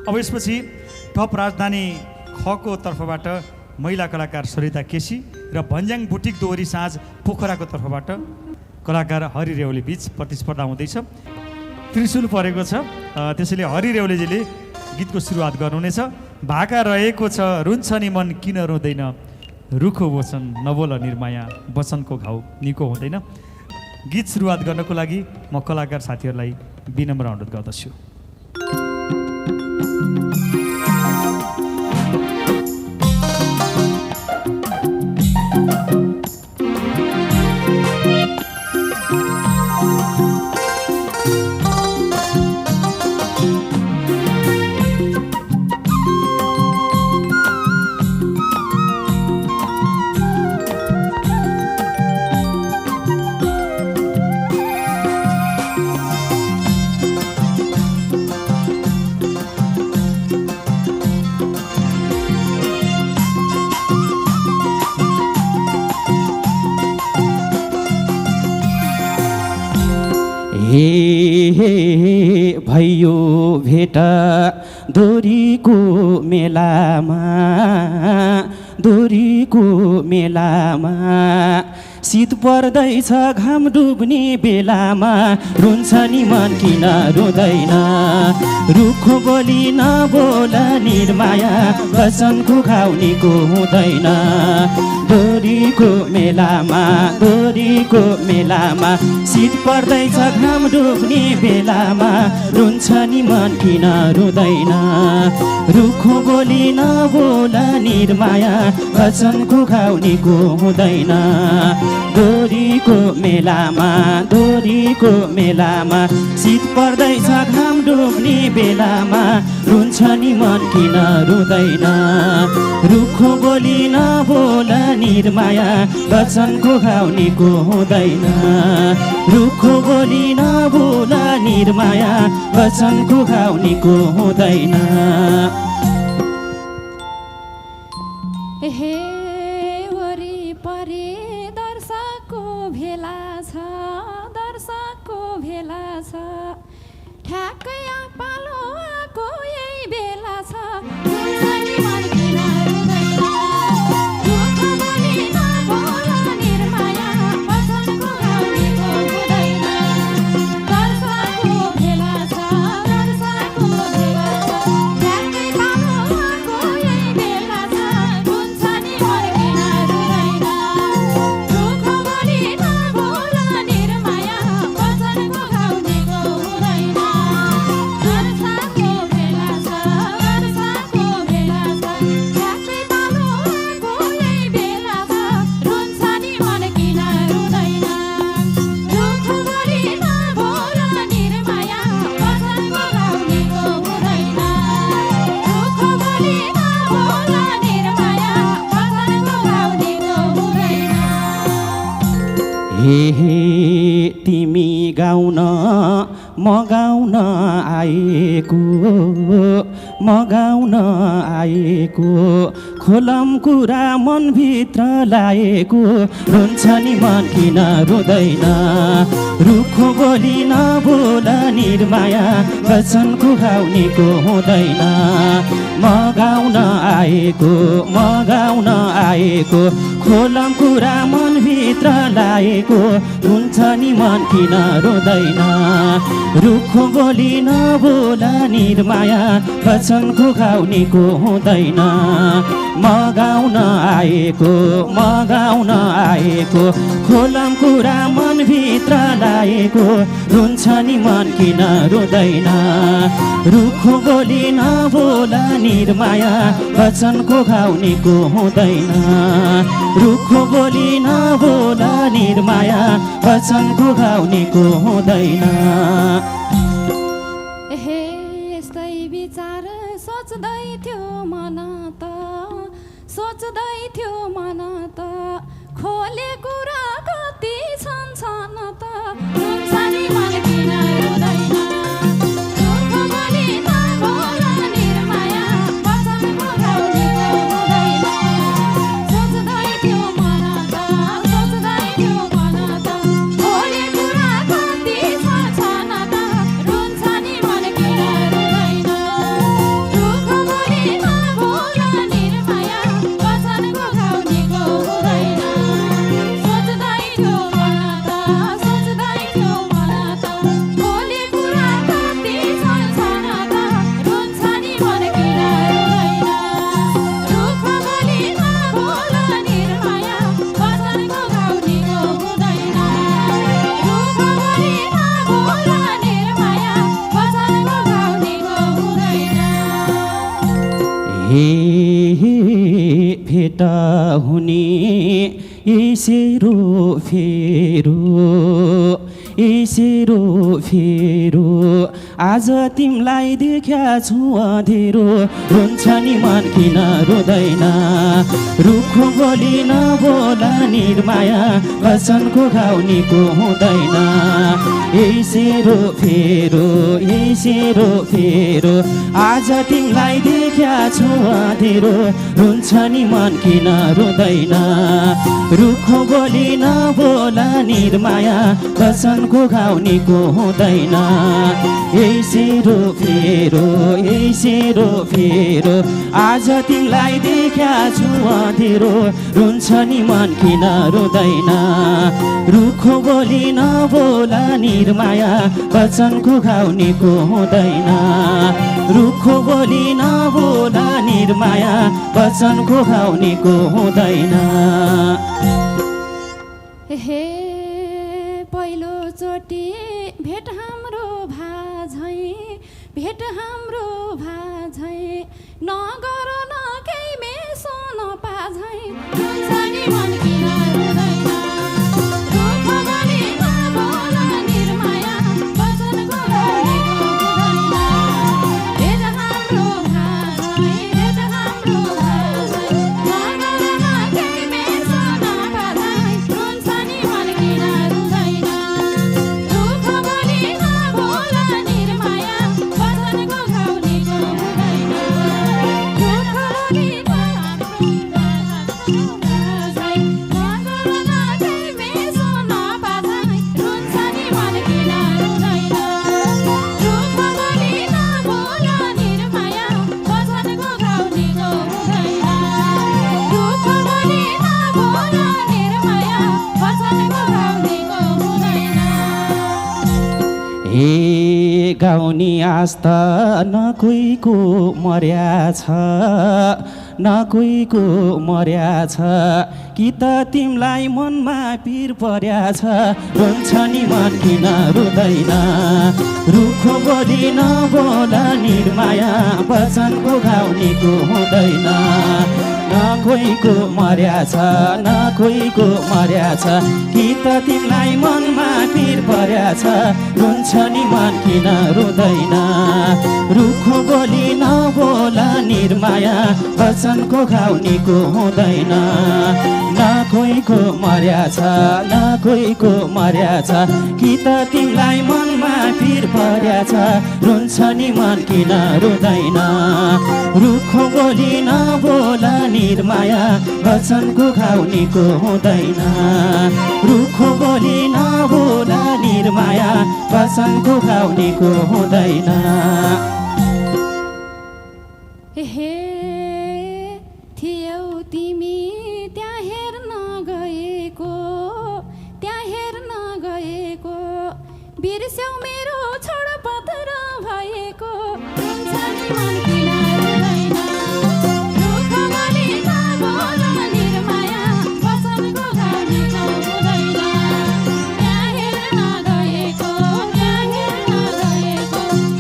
अब यसपछि टप राजधानी खको तर्फबाट महिला कलाकार सरिता केसी र भन्ज्याङ बुटिक दोहोरी साँझ पोखराको तर्फबाट कलाकार हरि रेवली बीच प्रतिस्पर्धा हुँदैछ। त्रिशूल परेको छ, त्यसैले हरि रेवलीजीले गीतको सुरुवात गर्नुहुनेछ। भाका रहेको छ रुन्छ नि मन किन रुँदैन, रुखो वचन नबोल निर्माया वचनको घाउ निको हुँदैन। गीत सुरुवात गर्नको लागि म कलाकार साथीहरूलाई विनम्र अनुरोध गर्दछु। भयो भेटा दोरीको मेलामा, दोरीको मेलामा शीत पर्दैछ घाम डुब्ने बेलामा, रुन्छ नि मन किन रुँदैन, रुखो बोली नबोल निर्माया वचनको घाउ निको हुँदैन। दोरीको मेलामा, दोरीको मेलामा शीत पर्दैछ घाम डुब्ने बेलामा, रुन्छ नि मन किन रुँदैन, रुखो बोली नबोल निर्माया वचनको घाउ निको हुँदैन। दोरीको मेलामा, दोरीको मेलामा शीत पर्दैछ घाम डुब्ने बेलामा, रुन्छ नि मन किन रुँदैन, रुखो बोली नबोल निर्माया वचनको घाउ निको हुँदैन। रुखो बोली नबोल निर्माया वचनको घाउ निको हुँदैन। हे वरिपरि दर्शकको भेला छ, दर्शकको भेला छ, ठ्याक्कै पालो आएको यही बेला छ, रुन्छ नि मन किन रुँदैन, रुखो बोली नबोल निर्माया वचनको घाउ निको हुँदैन। दर्शकको भेला छ, दर्शकको भेला छ, ठ्याक्कै पालो आएको यही बेला छ, रुन्छ नि मन किन रुँदैन, रुखो बोली नबोल निर्माया वचनको घाउ निको हुँदैन। दर्शकको भेला छ, दर्शकको भेला छ, ठ्याक्कै पालो आएको यही बेला छ, रुन्छ नि मन किन रुँदैन, रुखो बोली नबोल निर्माया वचनको घाउ निको हुँदैन। रुखो बोली नबोल निर्माया वचनको घाउ निको हुँदैन। हे तिमी गाउन म गाउन आएको, म गाउन आएको, खोलम कुरा मनभित्र लाएको, रुन्छ नि मन किन रुँदैन, रुखो बोली नबोल निर्माया वचनको घाउ निको हुँदैन। म गाउन आएको, म गाउन आएको, खोलम कुरा मनभित्र लाएको, रुन्छ नि मन किन रुँदैन, रुखो बोली नबोल निर्माया वचनको घाउ निको हुँदैन। म गाउन आएको, म गाउन आएको, खोलम कुरा मनभित्र लाएको, रुन्छ नि मन किन रुँदैन, रुखो बोली नबोल निर्माया वचनको घाउ निको हुँदैन। रुखो बोली नबोल निर्माया वचनको घाउ निको हुँदैन। हे यस्तै विचार सोच्दै थियो मन त, सोच्दै थियो मन त, खोले कुरा कति छन् छन त, रुन्छ नि मन किन रुँदैन, रुखो बोली नबोल निर्माया वचनको घाउ निको हुँदैन। सोच्दै थियो मन त, सोच्दै थियो मन त, खोले कुरा कति छन् छन त, रुन्छ नि मन किन रुँदैन, हे भेट हुने यसो फेरो आज तिमीलाई देख्या छु अँधेरो रुन्छ नि मन किन रुँदैन रुखो बोली नबोला निर्माया वचनको घाउनीको हुँदैन यसो फेरो आज तिमीलाई देख्या छु अँधेरो रुन्छ नि मन किन रुँदैन रुखो बोली नबोला निर्माया वचनको घाउनीको हुँदैन यसो फेरो आज तिमीलाई देख्या छु अँधेरो रुन्छ नि मन किन रुँदैन रुखो बोली नबोला निर्माया वचनको घाउनीको हुँदैन रुखो बोली नबोला निर्माया वचनको घाउनीको हुँदैन हे पहिलोचोटि भेट हाम्रो भाझै नगर न केही मेसो नपाझै रुन्छ नि मन किन रुँदैन रुख बोली नबोला निर्माया वचनको घाउनीको हुँदैन भेट हाम्रो भाझै नगर न केही मेसो नपाझै रुन्छ नि मन किन रुँदैन रुख बोली नबोला निर्माया वचनको घाउनीको हुँदैन रुख बोली हे गाउनी आस्था न कोहीको मर्या छ कि त तिमीलाई मनमा पिर पर्या छ रुन्छ नि मन किन रुँदैन रुखो बोली नबोला निर्माया वचनको घाउनीको हुँदैन न कोहीको मर्या छ कि त तिमीलाई मनमा पिर पर्या छ रुन्छ नि मन किन रुँदैन रुखो बोली नबोला निर्माया वचनको घाउनीको हुँदैन न कोहीको मर्या छ कि त तिमीलाई मनमा पिर पर्या छ रुन्छ नि मन किन रुँदैन रुखो बोली नबोला निर्माया वचनको घाउनीको हुँदैन रुखो बोली नबोला निर्माया वचनको घाउनीको हुँदैन हे थियौ तिमी त्यहाँ हेर्न गएको बिर्स्यौ मेरो छोडपत्र भएको रुन्छ नि मन किन रुँदैन रुख बोली नबोला निर्माया वचनको घाउनीको हुँदैन त्यहाँ हेर्न गएको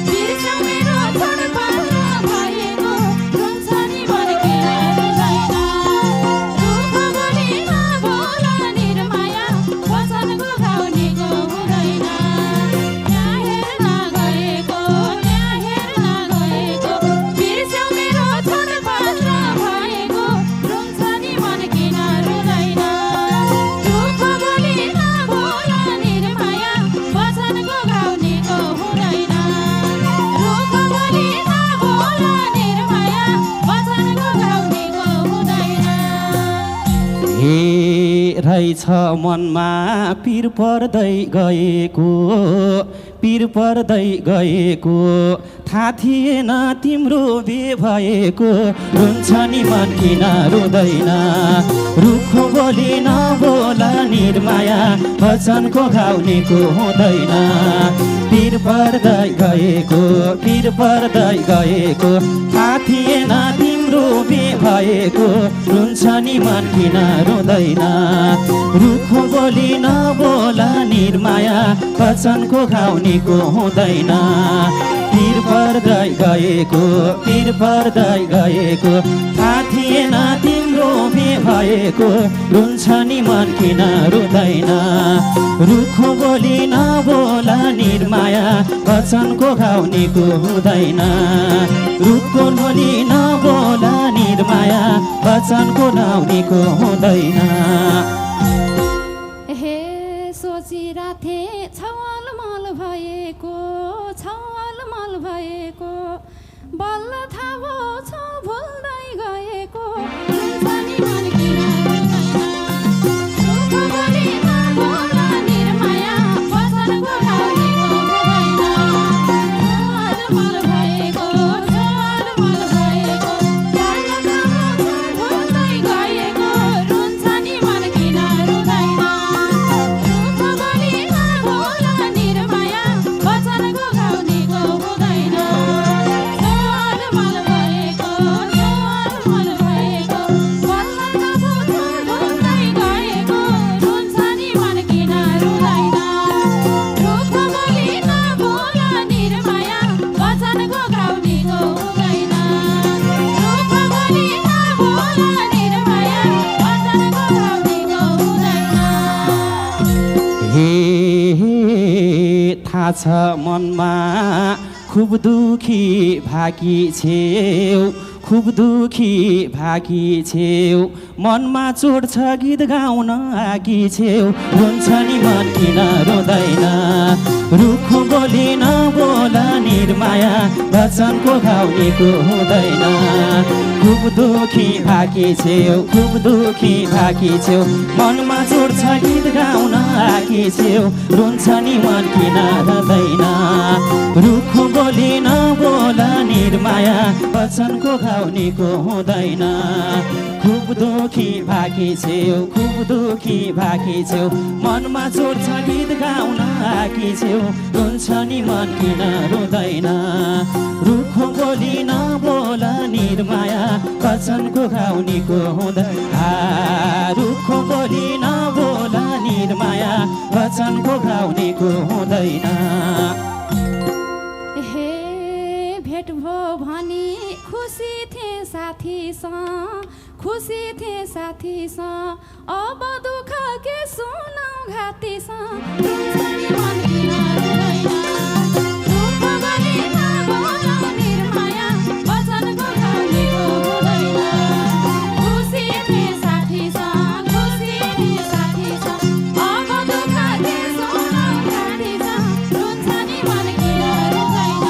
बिर्स्यौ मेरो छोडपत्र भएको रुन्छ नि मन किन रुँदैन रुख बोली नबोला निर्माया वचनको घाउनीको हुँदैन त्यहाँ हेर्न गएको बिर्स्यौ मेरो छोडपत्र भएको रुन्छ नि मन किन रुँदैन रुख बोली नबोला निर्माया वचनको घाउनीको हुँदैन रुख बोली नबोला निर्माया वचनको घाउनीको हुँदैन हे रहेछ मनमा पिर पर्दै गएको थाहा थिएन तिम्रो बे भएको रुन्छ नि मन किन रुँदैन रुखो बोली नबोला निर्माया वचनको घाउनीको हुँदैन पिर पर्दै गएको थाहा थिएन तिम्रो बे भएको रुन्छ नि मन किन रुँदैन रुखो बोली नबोला निर्माया वचनको घाउनीको हुँदैन पिर पिर पर्दै गएको थाहा थिएन तिम्रो भे भएको रुन्छ नि मन किन रुँदैन रुखो बोली नबोला निर्माया वचनको घाउ निको हुँदैन रुखको बोली नबोला निर्माया वचनको घाउ निको हुँदैन हे सोचिराथे छलमल भएको बल्ल थाहा छ भुल्दै गएको रुन्छ नि मन किन रुँदैन रुखो बोली नबोला निर्माया वचनको घाउ निको हुँदैन छलमल भएको बल्ल थाहा छ भुल्दै गएको रुन्छ नि मन किन रुँदैन रुखो बोली नबोला निर्माया वचनको घाउ निको हुँदैन थाहा छ मनमा खुब दुखी भाकी छेउ मनमा चोट छ गीत गाउन आकी छेउ रुन्छ नि मन किन रुँदैन रुखो बोली नबोला निर्माया वचनको घाउ निको हुँदैन खुब दुखी भाकी छेउ मनमा चोट छ गीत गाउन आकी छेउ रुन्छ नि मन किन रुँदैन रुखो बोली नबोला निर्माया वचनको घाउ निको हुँदैन खुब दुखी भाकी छेउ मनमा चोट छ गीत गाउन आकी छेउ रुन्छ नि मन किन रुँदैन रुखो बोली नबोला निर्माया वचनको घाउ निको हुँदैन रुखो बोली नबोला निर्माया वचनको घाउ निको हुँदैन भेट भो भनी खुसी थिए साथीसँग अब दुःख के सुनाउ घातीसँग रुन्छ नि मन किन रुँदैन रुखो बोली नबोला निर्माया वचनको घाउ निको हुँदैन खुसी थिए साथीसँग अब दुःख के सुनाउ घातीसँग रुन्छ नि मन किन रुँदैन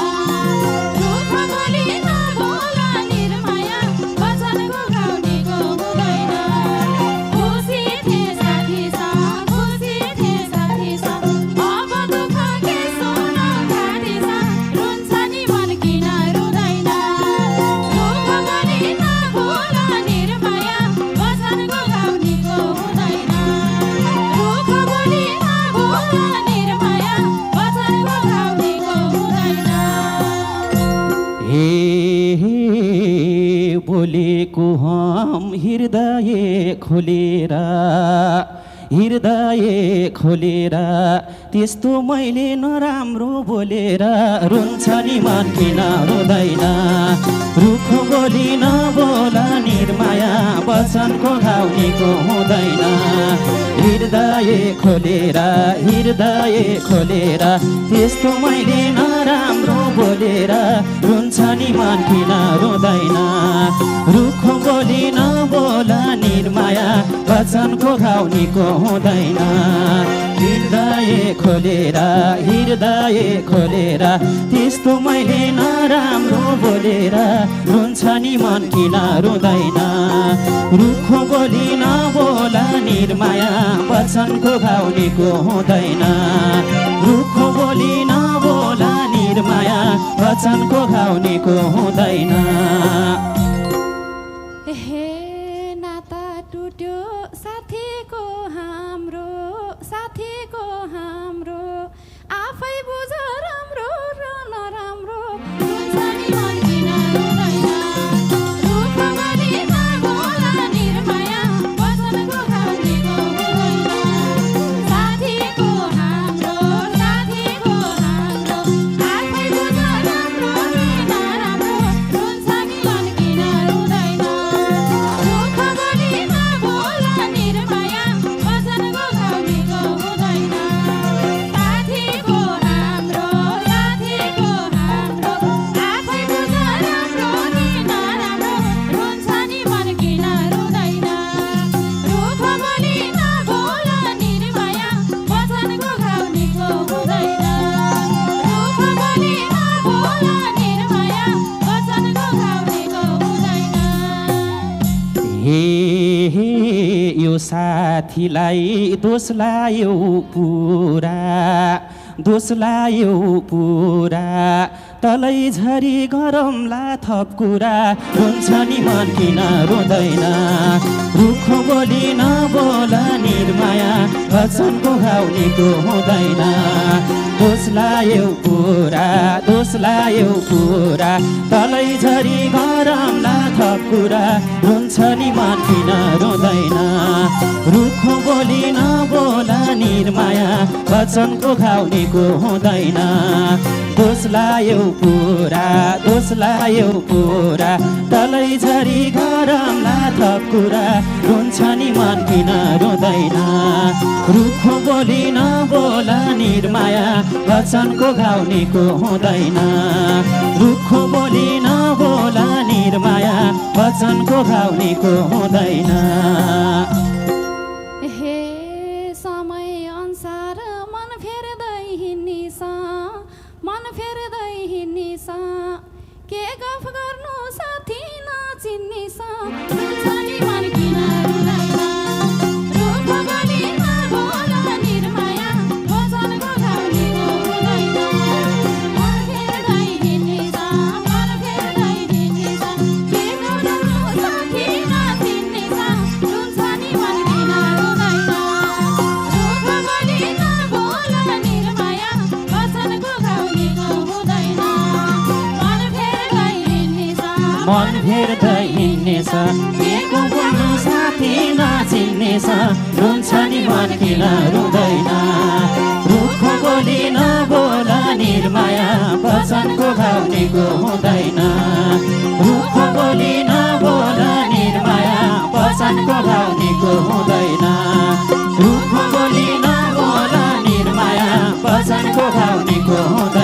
रुखो बोली नबोला निर्माया वचनको घाउ निको हुँदैन खुसी थिए साथीसँग अब दुःख के सुनाउ घाटीसँग रुन्छ नि मन किन रुँदैन रुखो बोली नबोला निर्माया वचनको घाउ निको हुँदैन रुखो बोली नबोला निर्माया वचनको घाउ निको हुँदैन हे बोलेको हम हृदय खोलेर त्यस्तो मैले नराम्रो बोलेर रुन्छ नि मन किन रुँदैन रुखो बोली नबोला निर्माया वचनको घाउ निको हुँदैन हृदय खोलेर त्यस्तो मैले नराम्रो बोलेर रुन्छ नि मन किन रुँदैन रुखो बोली नबोला निर्माया वचनको घाउ निको हुँदैन हृदय खोलेर त्यस्तो मैले नराम्रो बोलेर रुन्छ नि मन किन रुँदैन रुखो बोली नबोला निर्माया वचनको घाउ निको हुँदैन रुखो बोली नबोला निर्माया वचनको घाउ निको हुँदैन हे नाता टुट्यो साथीको हाम्रो आफै बुझ राम्रो र नराम्रो रुन्छ नि मन किन रुँदैन रुखो बोली नबोला निर्माया वचनको घाउ निको हुँदैन साथीको हाम्रो आफै बुझ राम्रो हे यो साथीलाई दोष लायो पुरा तलै झरी गरौँला थप कुरा रुन्छ नि मन किन रुँदैन रुखो बोली नबोल निर्माया वचनको घाउ निको हुँदैन दोष लायो पुरा तलै झरी गरौँला थप कुरा रुन्छ नि मन किन रुँदैन रुखो बोली नबोल निर्माया वचनको घाउ निको हुँदैन दोष लायो पुरा तलै झरी गरौँला थप कुरा रुन्छ नि मन किन रुँदैन रुखो बोली नबोल निर्माया वचनको घाउ निको हुँदैन रुखो बोली नबोल निर्माया वचनको घाउ निको हुँदैन हे समय अनुसार मन फेर्दै हिँड्नेछ के गफ गर्नु साथी नचिन्नेछ रुन्छ नि मन किन रुँदैन रुख बोली नबोल निर्माया वचनको घाउ निको हुँदैन मन फेर्दै हिँड्नेछ के गफ गर्नु साथी नचिन्नेछ रुन्छ नि मन किन रुँदैन रुख बोली नबोल निर्माया वचनको घाउ निको हुँदैन मन फेर्दै हिँड्नेछ केको बोल्नु साथी नचिन्नेछ रुन्छ नि मन किन रुँदैन रुखो बोली नबोल निर्माया वचनको घाउ निको हुँदैन रुखो बोली नबोल निर्माया वचनको घाउ निको हुँदैन रुखो बोली नबोल निर्माया वचनको घाउ निको हुँदैन